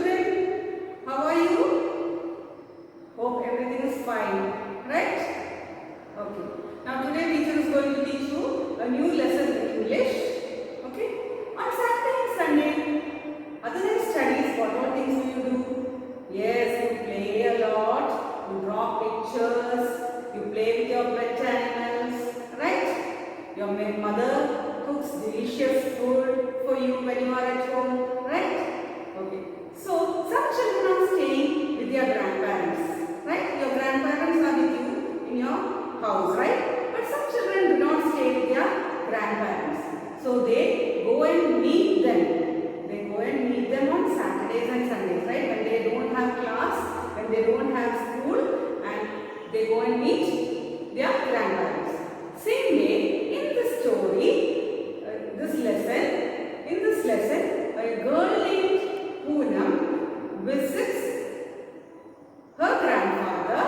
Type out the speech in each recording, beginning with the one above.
children? How are you? Hope everything is fine, right? Okay. Now today teacher is going to teach you a new lesson in English. Okay. On Saturday and Sunday, other than studies, what all things do you do? Yes, you play a lot, you draw pictures, you play with your pet animals, right? Your mother cooks delicious food for you when you are at home, right? Okay. So, some children are staying with their grandparents, right? Your grandparents are with you in your house, right? But some children do not stay with their grandparents. So, they go and meet them. They go and meet them on Saturdays and Sundays, right? When they don't have class, when they don't have school, and they go and meet their grandparents. Same way, in this story, in this lesson, a girl named Poonam visits her grandfather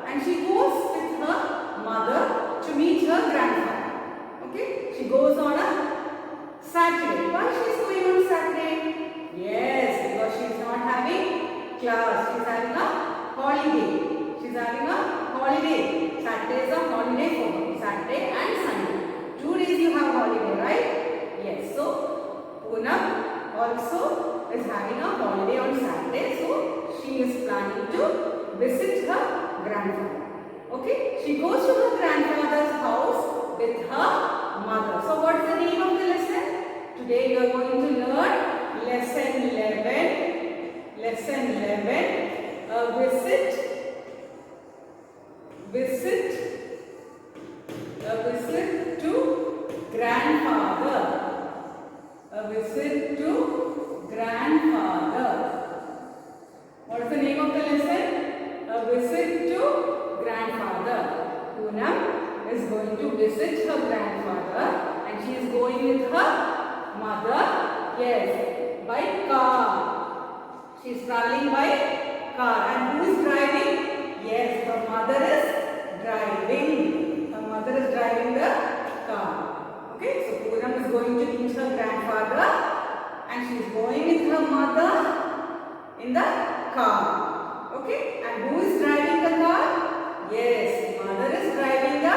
and she goes with her mother to meet her grandfather. Okay? She goes on a Saturday. Why she is going on Saturday? Yes, because she is not having class. She is having a holiday. She is having a holiday. Saturday is a holiday for her. Saturday and Sunday. 2 days you have holiday, right? Yes. So, Poonam also is having a holiday on Saturday. So, she is planning to visit her grandfather. Okay? She goes to her grandfather's house with her mother. So, what is the name of the lesson? Today you are going to learn lesson 11. Lesson 11. A visit to grandfather. A visit to grandfather. What is the name of the lesson? A visit to grandfather. Poonam is going to visit her grandfather and she is going with her mother. Yes, by car. She is traveling by car. And who is driving? Yes, her mother is driving. Her mother is driving the car. Okay, so Poonam is going to meet her grandfather and she is going with her mother in the car. Okay, and who is driving the car? Yes, mother is driving the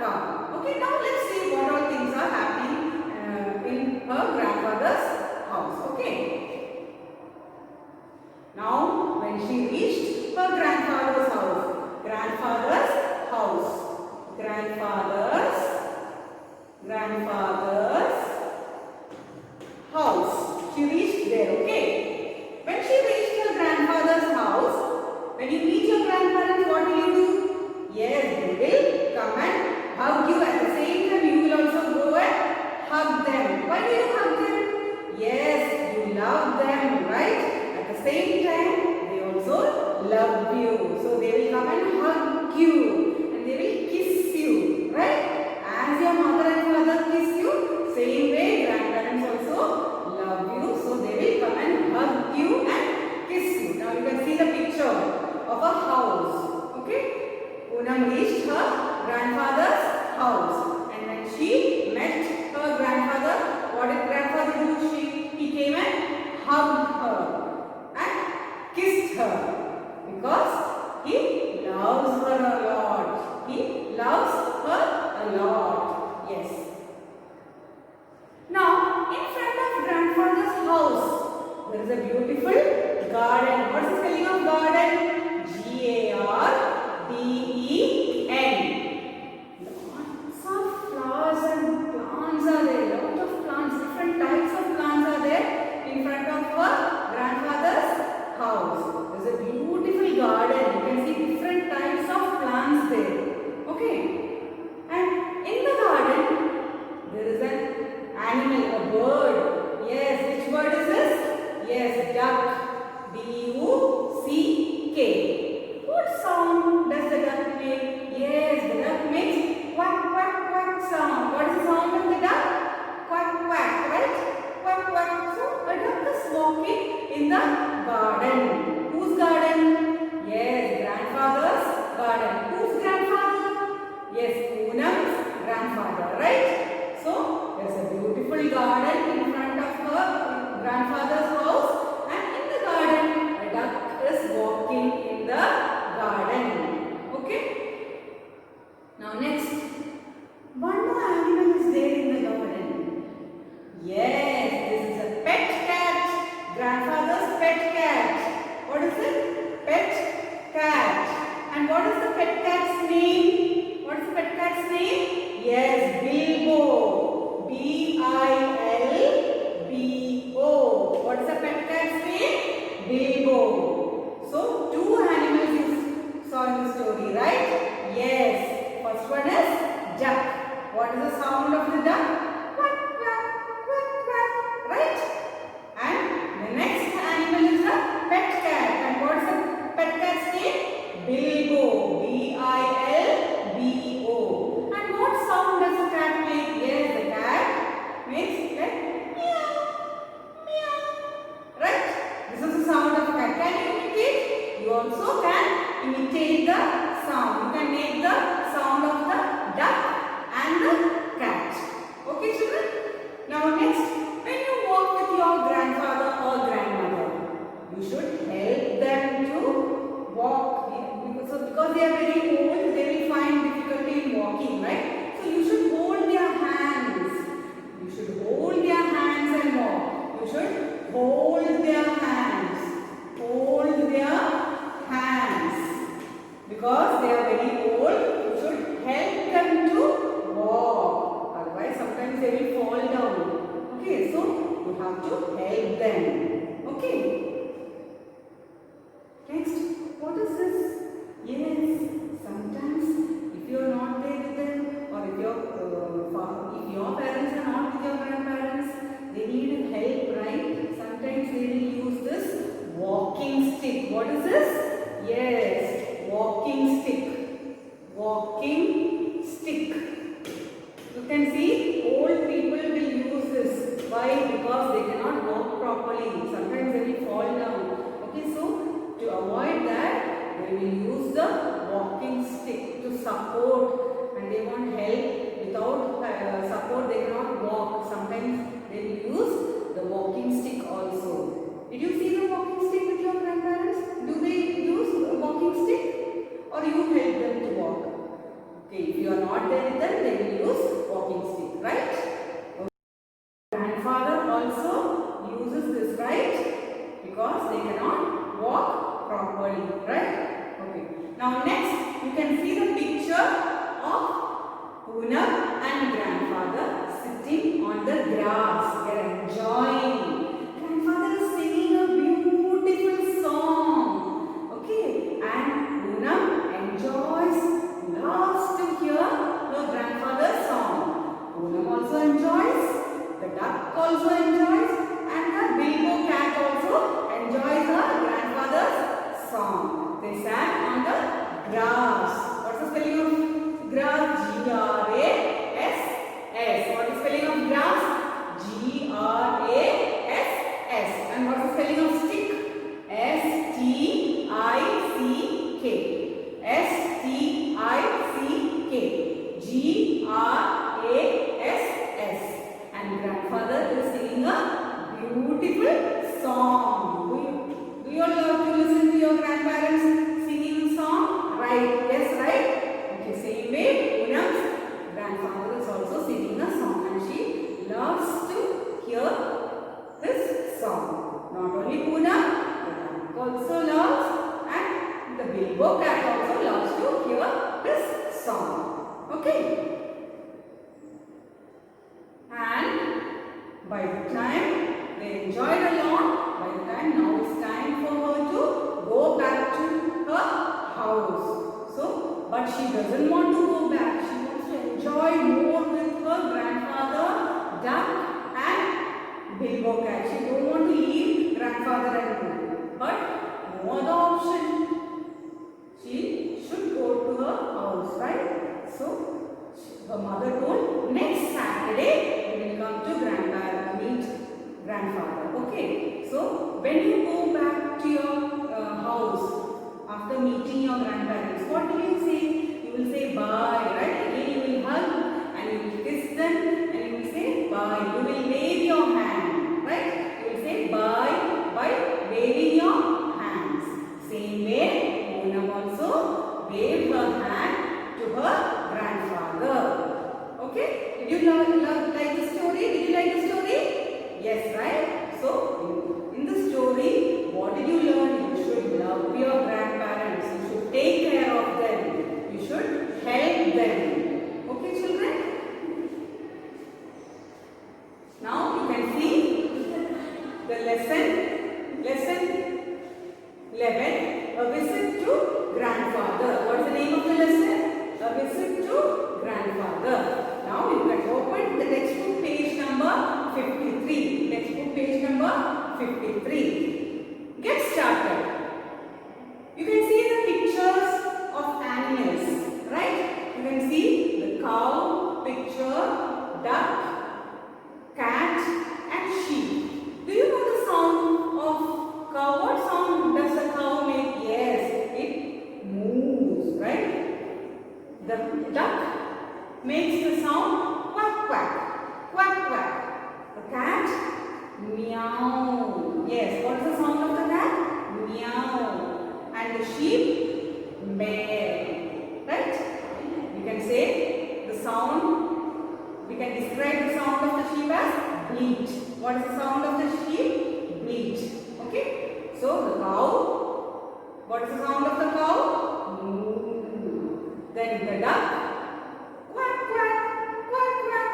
car. Okay, now let's see what all things are happening in her grandfather's house. Okay. Now, when she reached her grandfather's house, grandfather's house. She reached there, okay. When she reached her grandfather's house, when you meet your grandparents, what will you do? Yes, they will come and hug you. At the same time, you will also go and hug them. Why do you hug them? Yes, you love them, right? At the same time, they also love you. So they will come and hug you and they will kiss you, right? As your mother and father kiss you, same way grandparents also love you. So they will come and hug you and kiss you. Now you can see the picture of a house. Okay? Poonam reached her grandfather's house. And when she met her grandfather, what did grandfather do? He came and hugged her and kissed her because he loves her a lot. He loves her a lot. Yes. Now, in front of grandfather's house, there is a beautiful garden. What is the spelling of garden? G-A-R-D-E-N. Lots of flowers and plants are there. Lot of plants, different types of plants are there in front of her grandfather's house. There is a beautiful garden. You can see different types of plants there. Okay. And in the garden, there is an animal, a bird. Yes, which bird is this? Yes, duck. D-U-C-K. What sound does the duck make? Yes, the duck makes quack, quack, quack sound. What is the sound of the duck? Quack, quack, right? Quack, quack. So, a duck is walking in the garden. Whose garden? Yes, grandfather's garden. Whose grandfather? Yes, Poonam's grandfather, right? So, there is a beautiful garden in front of her grandfather's house, and in the garden Bilbo. So, two animals you saw in the story, right? Yes. First one is duck. What is the sound of the duck? Quack, quack, quack, quack. Right? And the next animal is a pet cat. And what is the pet cat's name? Bilbo. B-I-L-B-O. And what sound does the cat make? Yes, the cat makes like meow, meow. Right? This is the sound of a cat. Can you imitate? You also can imitate the sound. You can make the sound of the duck and the cat. Okay, children? Now next, when you walk with your grandfather or grandmother, you should help them to walk. Because they are very old, they will find difficulty in walking, right? So you should hold their hands. You should hold their hands and walk. You should hold their hands. Hold their hands. Because they are very old, you should help them to walk. Otherwise, sometimes they will fall down. Okay, so you have to help them. Okay. Next, what is this? Yes, sometimes if you are not there with them, or if your parents are not with your grandparents, they need help, right? Sometimes they will use this walking stick. What is this? Yes, walking stick. Walking stick. You can see old people will use this. Why? Because they cannot walk properly. Sometimes they will fall down. Okay, so to avoid that, they will use the walking stick to support, and they want help. Without support, they cannot walk. Sometimes they will use the walking stick also. Did you see the walking stick with your grandparents? Do they use a walking stick, or you help them to walk? Okay, if you are not there with them, they will use walking stick, right? Okay. Grandfather also uses this, right? Because they cannot walk properly, right? Okay. Now next, you can see the picture of Poonam and grandfather sitting on the grass. They are enjoying. Grandfather is singing a beautiful song. Okay. And Poonam enjoys, loves to hear her grandfather's song. Poonam also enjoys. The duck also enjoys. And the Bilbo cat also enjoys her grandfather's song. They sat on the grass. What's the spelling of grass? G-R-A-S-S. What is the spelling of grass? G-R-A-S-S. And what's the spelling of stick? S-T-I-C-K. S-T-I-C-K. G-R-A-S-S. And grandfather is singing a beautiful song. Do you all love to listen to your grandparents singing a song? Right? Yes, right? Okay, same way, Poonam's grandfather is also singing a song, and she loves to hear this song. Not only Poonam, the duck also loves, and the Bilbo cat also loves to hear this song. Okay? And by the time they enjoyed a lot, by the time now it's time for her to go back to her house. So, but she doesn't want to go back. She wants to enjoy more with her grandfather, duck and Bilbo cat. She don't want to leave grandfather anymore. But no other option. She should go to her house, right? So, her mother told, next Saturday we will come to meet grandfather. Okay. So, when you go back to your house after meeting your grandparents, what will you say? You will say bye, right? Again you will hug and you will kiss them and you will say bye. You will wave your hand, right? You will say bye by waving your hands. Same way, Poonam also waved her hand to her grandfather. Okay? Did you like the story? Did you like the story? Yes, right? So, in the story, what did you learn? You should love your grandparents. You should take care of them. You should help them. Okay, children? Now, you can see the lesson number 53. Get started. You can see the pictures of animals, right? You can see the cow picture, duck, cat and sheep. Do you know the sound of cow? What sound does the cow make? Yes, it moves, right? The duck makes the sound quack quack, quack quack. The cat, meow. Yes, what is the sound of the cat? Meow. And the sheep, meh. Right? You can say the sound, we can describe the sound of the sheep as bleat. What is the sound of the sheep? Bleat. Okay? So the cow, what is the sound of the cow? Moo. Then the duck, quack quack, quack quack.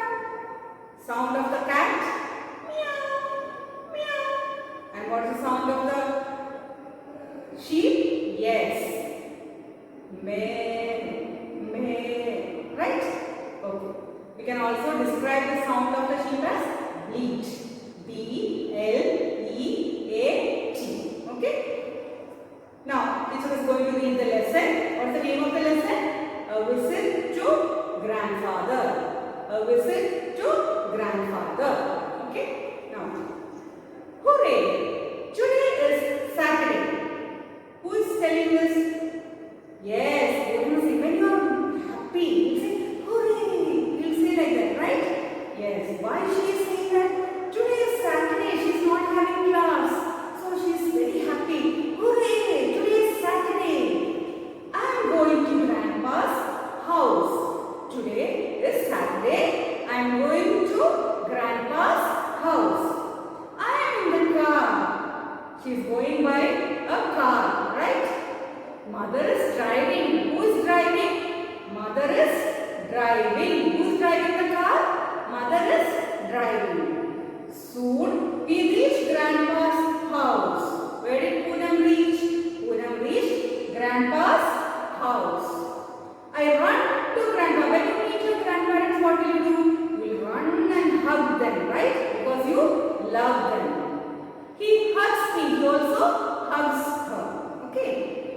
Sound of the cat, meow, meow. And what is the sound of the sheep? Yes. Meh, meh. Right? Okay. We can also describe the sound of the sheep as bleat. B-L-E-A-T. Okay? Now, teacher is going to read the lesson. What's the name of the lesson? A visit to grandfather. A visit to grandfather. Okay? Now, hooray! Today is Saturday. Who is telling this? Yes, when you are happy, you say, hooray! You'll say like that, right? Yes. Why she is saying that? Today is Saturday, she is not having class. So she is very happy. Hooray! Today is Saturday. I am going to Grandpa's house. Today is Saturday. I am going to Grandpa's house. I am in the car. She is going by a car, right? Mother is driving. Who is driving? Mother is driving. Who is driving the car? Mother is driving. Soon we reach Grandpa's house. Where did Poonam reach? Poonam reached Grandpa's house. I run to Grandpa. When you meet your grandparents, what will you do? You will run and hug them, right? Because you love them. He hugs me. He also hugs her. Okay.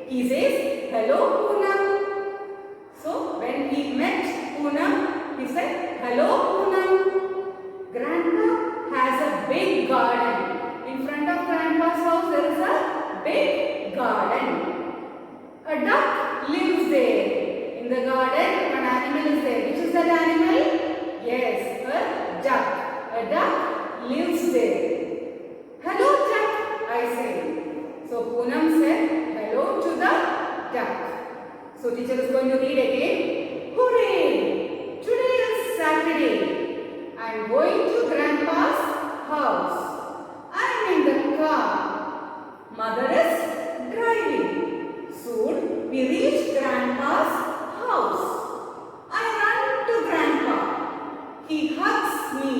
He says, hello Poonam. So when he met Poonam, he said, hello Poonam. Grandpa has a big garden. In front of Grandpa's house there is a big garden. A duck lives there. In the garden an animal is there. Which is that animal? Yes, a duck. A duck lives there. Hello duck, I say. So Poonam said hello to the duck. So teacher is going to read again. Hooray! Today is Saturday. I am going to Grandpa's house. I am in the car. Mother is driving. Soon we reach Grandpa's house. I run to Grandpa. He hugs me.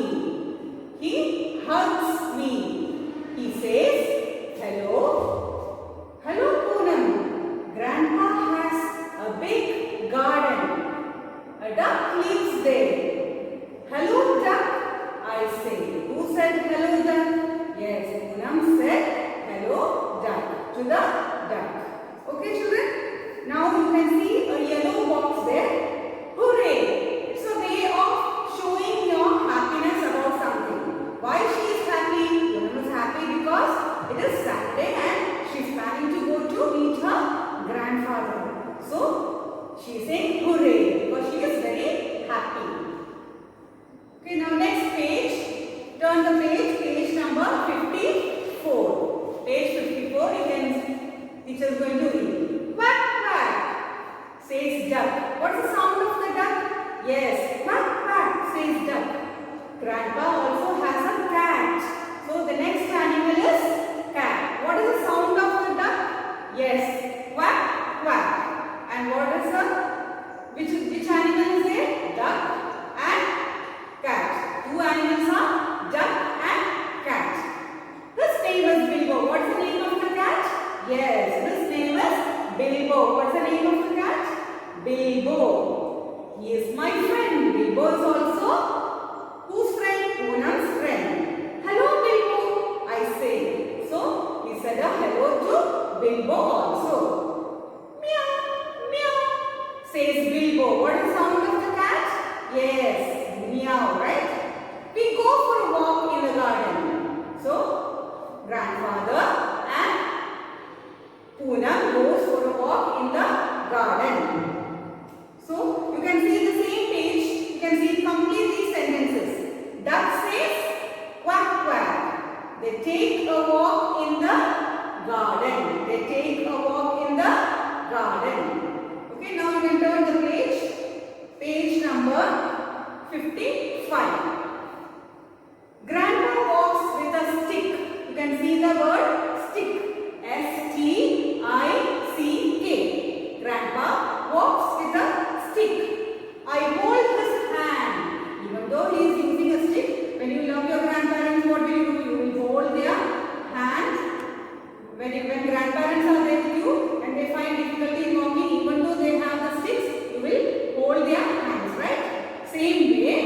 He hugs me. He says, hello. Hello Poonam. Grandpa has a big garden. A duck lives there. Hello duck, I say. Who said hello duck? Yes, Poonam said hello duck to the duck. Okay children? Now you can see a yellow box there. Hooray! It's a way of showing your happiness about something. Why she is happy? Poonam is happy because it is Saturday and she is planning to go to meet her grandfather. So she is saying hooray because she is very happy. Okay, now next page. Turn the page, page number 54. Page 54, you can, teacher is going to read. Quack quack, says duck. What is the sound of the duck? Yes, quack quack, says duck. Grandpa also has a cat. So the next animal is cat. What is the sound of the duck? Yes, quack quack. And what is the, which animal is there? Duck and cat. Two animals are duck and cat. His name is Bilbo. What is the name of the cat? Yes, his name is Bilbo. What's the name of the cat? Bilbo. He is my friend. Bilbo is also whose friend? Poonam's friend. Hello Bilbo, I said a hello to Bilbo also. Meow, meow, says Bilbo. What is the sound of the cat? Yes, meow, right? We go for a walk in the garden. So, grandfather and Poonam goes for a walk in the garden. So, you can see the same page. You can see complete these sentences. Duck says quack quack. They take a walk in the garden. They take a walk in the garden. Okay, now you can turn the page. Page number 55. Grandpa walks with a stick. You can see the word stick. S-T-I-C-K. Grandpa walks with a stick. I hold his hand. Even though he is using a stick, when you love your grandparents, what will you do? You will hold their hand. When grandparents are there with you and they find difficulty in walking, even though they have the sticks, you will hold their hands, right? Same way,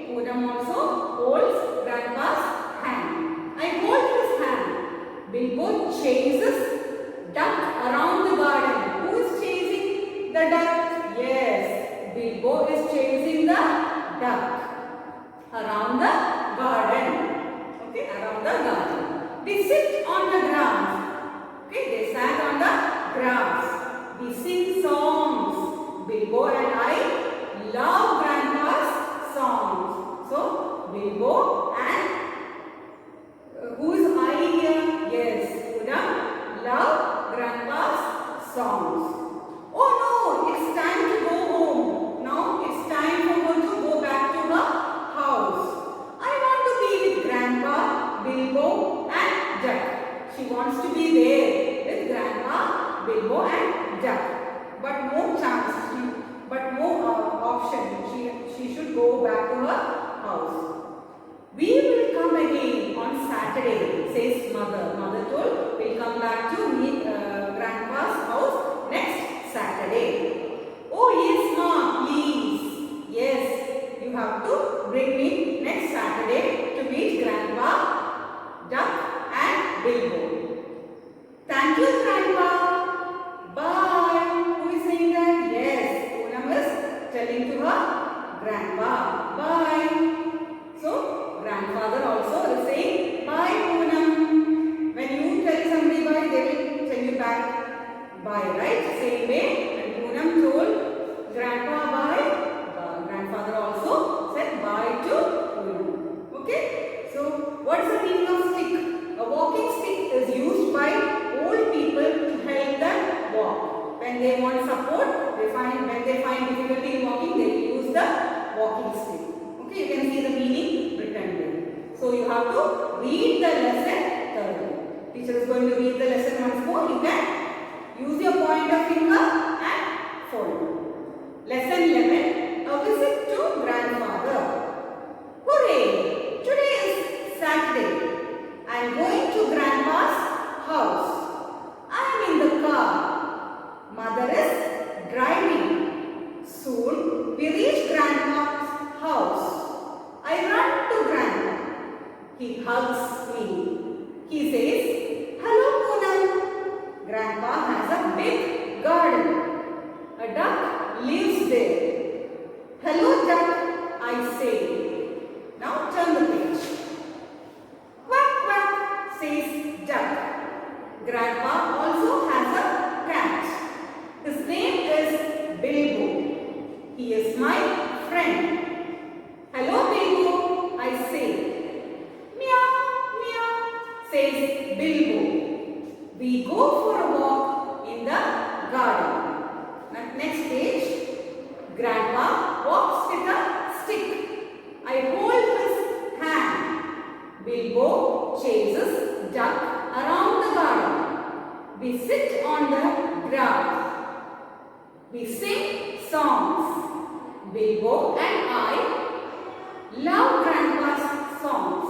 Poonam also holds grandpa's hand. I hold his hand. Bilbo chases duck around the garden. Who is chasing the duck? Yes, Bilbo is chasing the duck around the garden. Okay, around the garden. We sit on the grass. Okay, they sat on the grass. We sing songs. Bilbo and I love grandpa's songs. So, Bilbo and who is I here? Yes, Poonam love grandpa's songs. Oh no, it's time to go home. Now it's time for her to go back to her house. I want to be with Grandpa, Bilbo and Jack. She wants to be there with Grandpa, Bilbo and Jack. But no chance, but no option. She should go back to her house. We will come again on Saturday, says mother. Mother told, we'll come back to meet Grandpa's house next Saturday. Oh yes, ma, please. Yes, you have to bring me next Saturday to meet Grandpa, Duck and Bilbo. Thank you, Grandpa. Bye. Who is saying that? Yes, Poonam is telling to her Grandpa. Bye. So, grandfather also is saying, bye Poonam. When you tell somebody bye, they will tell you back bye, right? Same way, when Poonam told grandpa bye, grandfather also said bye to Poonam. Okay? So, what is the meaning of stick? A walking stick is used by old people to help them walk. When they want support, when they find difficulty in walking, they will use the walking stick. Okay, you can see the meaning written there. So you have to read the lesson thoroughly. Teacher is going to read the lesson once more. You can use your pointer finger and follow. Lesson 11. A visit to grandfather. Hooray! Today is Saturday. I am going to grandpa's house. I am in the car. Mother is driving. Soon we reach grandpa's house. I run to grandpa. He hugs me. He says, hello Poonam. Grandpa has a big garden. A duck lives there. Hello duck, I say. Now turn the page. Quack quack, says duck. Grandpa also has a cat. His name is Bilbo. He is my friend. Hello Bilbo, I say. Meow, meow, says Bilbo. We go for a walk in the garden. Next page. Grandpa walks with a stick. I hold his hand. Bilbo chases duck around the garden. We sit on the grass. We sing songs. Bilbo and I love Grandpa's songs.